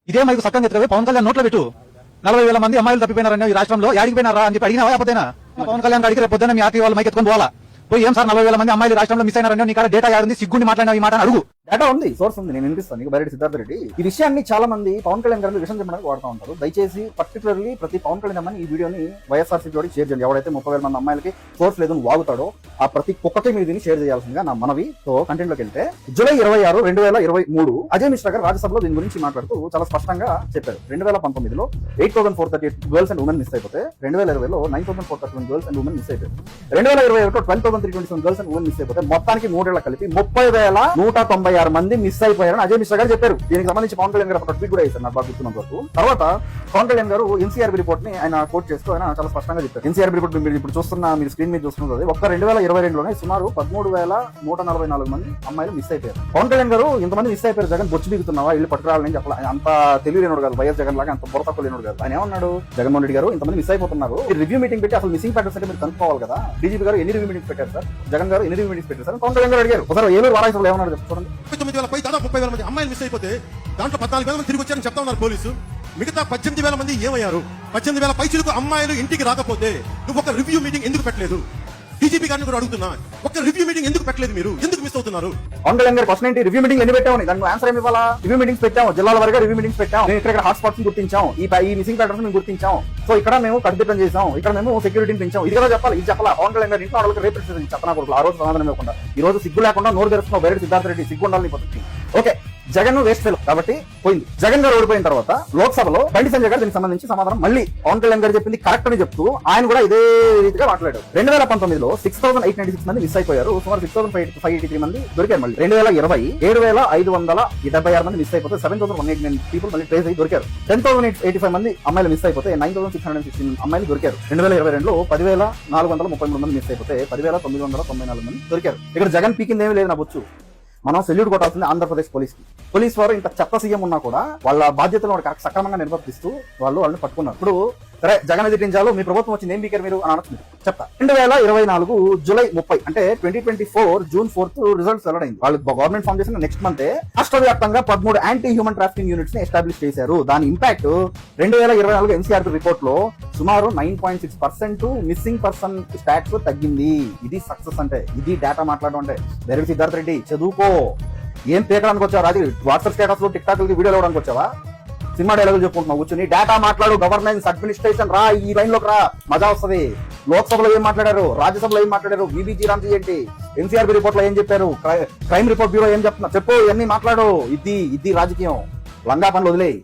ఇదే మైకు సక్కంగా ఎత్తుకవే పవన్ కళ్యాణ్ నోట్లో పెట్టు. 40,000 మంది అమ్మాయిలు తప్పిపోయినారని ఈ రాష్ట్రంలో యాడికి పోయినారా అని చెప్పి అడిగినావా? అయిపోతేనా పవన్ కళ్యాణ్ అడిగి రేపు పొద్దున్న మీ ఆర్టీ వాళ్ళు మైక్ ఎత్తుకొని పోవాలా? పోయి ఏం సార్ 40,000 మంది అమ్మాయిలు రాష్ట్రంలో మిస్ అయినారని నీ కాడ డేటా యాడుంది, సిగ్గుండి మాట్లాడిన ఈ మాట అడుగు. డేటా ఉంది, సోర్స్ ఉంది, నేను వినిపిస్తాను నీకు. బైరెడ్డి సిద్ధార్థ రెడ్డి ఈ విషయాన్ని చాలా మంది పవన్ కళ్యాణ్ గారిని విషయం చెప్పడానికి వాడుతూ ఉంటారు. దయచేసి పర్టికులర్లీ ప్రతి పవన్ కళ్యాణ్ అమ్మని ఈ వీడియోని వైఎస్ఆర్సీపీ వాడికి షేర్ చేయండి. ఎవరైతే 30,000 మంది అమ్మాయిలకి సోర్స్ లేదని వాగుతాడో ఆ ప్రతి ఒక్కటి మీరు దీన్ని షేర్ చేయాల్సిందిగా నా మనవి. సో కంటెంట్ లోకి వెళ్తే జూలై 26, 2023 అజయ్ మిశ్రా గారు రాజ్యసభలో దీని గురించి మాట్లాడుతూ చాలా స్పష్టంగా చెప్పారు. 2019లో 8,438 గర్ల్స్ అండ్ ఉమెన్ మిస్ అయిపోతే 2020లో 9,431 గర్ల్స్ అండ్ ఉమెన్ మిస్ అయిపోయారు. 2021లో 12,327 గర్ల్స్ అండ్ ఉమెన్ మిస్ అయిపోతే మొత్తానికి 3 ఏళ్ల కలిపి 30,196 మంది మిస్ అయిపోయారని అజయ్ మిశ్రా గారు చెప్పారు. దీనికి సంబంధించి పవన్ కళ్యాణ్ గారు ఒక ట్వీట్ కూడా చేశారు నాకు బాగా గుర్తున్నంత వరకు. తర్వాత పవన్ కళ్యాణ్ గారు ఎన్సీఆర్బీ రిపోర్ట్ ని ఆయన కోట్ చేస్తూ ఆయన చాలా స్పష్టంగా చెప్పారు. ఎన్సీఆర్బీ రిపోర్ట్ మీరు ఇప్పుడు చూస్తున్న, మీరు స్క్రీన్ మీద చూస్తున్నది ఒక్క 2022లోనే సుమారు 13,144 మంది అమ్మాయిలు మిస్ అయిపోయారు. పవన్ కళ్యాణ్ గారు ఇంతమంది మిస్ అయిపోయారు, జగన్ బొచ్చు బిగుతున్నావా ఇల్లు పట్టుకురావాలని చెప్పాలి. అంత తెలియలేనోడు కాదు, వైఎస్ జగన్ లాగా అంత బుర్ర తక్కువ లేనోడు కాదు. ఆయన ఏమన్నాడు, జగన్మోహన్ రెడ్డి గారు ఇంతమంది మిస్ అయిపోతున్నారు, రివ్యూ మీటింగ్ పెట్టి అసలు మిస్సింగ్ ప్యాటర్న్స్ అంటే మీరు కనుక్కోవాలి కదా. డీజీపీ గారు ఎన్ని రివ్యూ మీటింగ్స్ పెట్టారు సార్, జగన్ గారు ఎన్ని రివ్యూ మీటింగ్స్ పెట్టారు సార్ పవన్ కళ్యాణ్ గారు అడిగారు. ఒకసారి ఏలూరు వారాయిలో ఏమన్నాడు చూడండి. 30,000 మంది అమ్మాయిలు మిస్ అయిపోతే దాంట్లో 14,000 మంది తిరిగి వచ్చారని చెప్తా ఉన్నారు పోలీసు. మిగతా 18,000 మంది ఏమయ్యారు? 18,000 పైచులకు అమ్మాయిలు ఇంటికి రాకపోతే నువ్వు ఒక రివ్యూ మీటింగ్ ఎందుకు పెట్టలేదు? డీజీపీ గారిని కూడా అడుగుతున్నా, ఒక రివ్యూ మీటింగ్ ఎందుకు పెట్టలేదు? మీరు ఎందుకు మిస్ అవుతున్నారు? పవన్ కళ్యాణ్ గారు క్వశ్చన్ ఏంటి, రివ్యూ మీటింగ్ ఎన్ని పెట్టామని దానికి ఆన్సర్ ఏమి ఇవ్వాలా? రివ్యూ మీటింగ్స్ పెట్టాము, జిల్లాల వరకు రివ్యూ మీటింగ్స్ పెట్టాం, మేము ఇక్కడ హాట్ స్పాట్స్ గుర్తించాం, ఈ మిసింగ్ ప్యాటర్న్స్ మేము గుర్తించాం, సో ఇక్కడ మేము కట్టుదిట్టం చేసాం, ఇక్కడ మేము సెక్యూరిటీని పెంచాం. ఇది కదా చెప్పాలి, ఇది చెప్పాలా? పవన్ కళ్యాణ్ గారు ఇంట్లో వాళ్ళకి రేపు చెప్పనా కొడుకు ఆ రోజు సమాధానం ఇవ్వకుండా ఈ రోజు సిగ్గు లేకుండా నోరు తెరుస్తున్నావు. బైరెడ్డి సిద్ధార్థ రెడ్డి సిగ్గు ఉండాలని పద్ధతి. ఓకే, జగన్ వేస్ట్ ఫెయిల్ కాబట్టి పోయింది. జగన్ గారు ఓడిపోయిన తర్వాత లోక్సభలో బండి సంజయ్ గారు దీనికి సంబంధించి సమాధానం మళ్ళీ పవన్ కళ్యాణ్ గారు చెప్పింది కరెక్ట్ అని చెప్తూ ఆయన కూడా ఇదే రీతిగా మాట్లాడారు. 2019లో 6,896 మంది మిస్ అయిపోయారు, సుమారు 6,583 మంది దొరికారు. మళ్ళీ 2020 7,576 మంది మిస్ అయిపోతే 7,189 పీపుల్ మళ్ళీ ట్రేస్ అయ్యి దొరికారు. 10,885 మంది అమ్మాయిలు మిస్ అయిపోతే 9,616 అమ్మాయిలు దొరికారు. 2022లో 10,433 మంది మిస్ అయిపోతే 10,994 మంది దొరికారు. ఇక్కడ జగన్ పీకింది ఏమీ లేదు నా బొచ్చు. మనం సెల్యూట్ కొట్టాల్సింది ఆంధ్రప్రదేశ్ పోలీస్ కి. పోలీస్ వారు ఇంత చెత్త సీఎం ఉన్నా కూడా వాళ్ళ బాధ్యతలు సక్రమంగా నిర్వర్తిస్తూ వాళ్ళని పట్టుకున్నారు. ఇప్పుడు సరే జగన్ ఎదిరించాలో మీ ప్రభుత్వం వచ్చింది ఏం బీకారు మీరు అని అనొచ్చు. చెప్తా. 2024 జూలై 30 అంటే 2024 జూన్ 4 రిజల్ట్స్ వెల్లడైంది. వాళ్ళు గవర్నమెంట్ ఫామ్ చేసిన నెక్స్ట్ మంత్ రాష్ట్ర వ్యాప్తంగా 13 యాంటీ హ్యూమన్ ట్రాఫికింగ్ యూనిట్స్ ని ఎస్టాబ్లిష్ చేశారు. దాని ఇంపాక్ట్ 2024 ఎన్సీఆర్బీ రిపోర్ట్ లో సుమారు 9.6% మిస్సింగ్ పర్సన్ స్టాట్స్ తగ్గింది. ఇది సక్సెస్ అంటే, ఇది డేటా మాట్లాడడం అంటే. బైరెడ్డి సిద్ధార్థ రెడ్డి చదువుకో, ఏం పీకడానికి వచ్చావా? రాజు వాట్సాప్ స్టేటస్ లో టిక్ టాక్ వీడియోలు ఇవ్వడానికి వచ్చావా? సినిమా డైలాగులు చెప్పుకుంటున్నావు కూర్చొని. డేటా మాట్లాడు, గవర్నెన్స్ అడ్మినిస్ట్రేషన్ రా, ఈ లైన్ లోకి రా, మజా వస్తుంది. లోక్సభలో ఏం మాట్లాడారు, రాజ్యసభలో ఏం మాట్లాడారు, బీబీజీ రామ్జీ ఏంటి, ఎన్సీఆర్బీ రిపోర్ట్ లో ఏం చెప్పారు, క్రైమ్ రిపోర్ట్ బ్యూరో ఏం చెప్తున్నా చెప్పు, ఇవన్నీ మాట్లాడు. ఇది రాజకీయం. లంగా పనులు వదిలేయి.